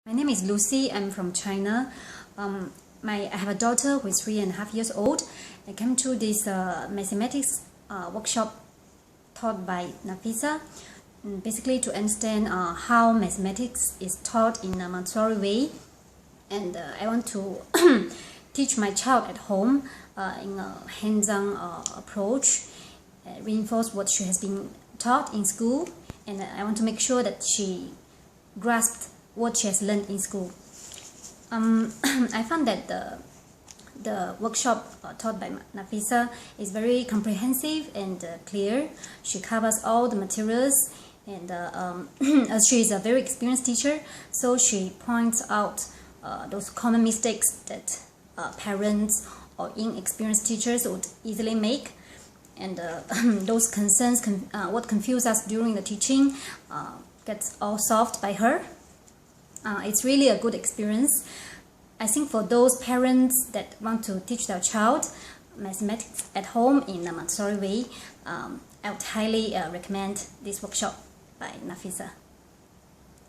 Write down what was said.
My name is Lucy. I'm from China. I have a daughter who is 3.5 years old. I came to this mathematics workshop taught by Nafisa, basically to understand how mathematics is taught in a Montessori way. And I want to teach my child at home in a hands-on approach, reinforce what she has been taught in school, and I want to make sure that she grasped what she has learned in school. I found that the workshop taught by Nafisa is very comprehensive and clear. She covers all the materials, and as she is a very experienced teacher, so she points out those common mistakes that parents or inexperienced teachers would easily make, and those concerns, what confused us during the teaching, gets all solved by her. It's really a good experience. I think for those parents that want to teach their child mathematics at home in a Montessori way, I would highly recommend this workshop by Nafisa.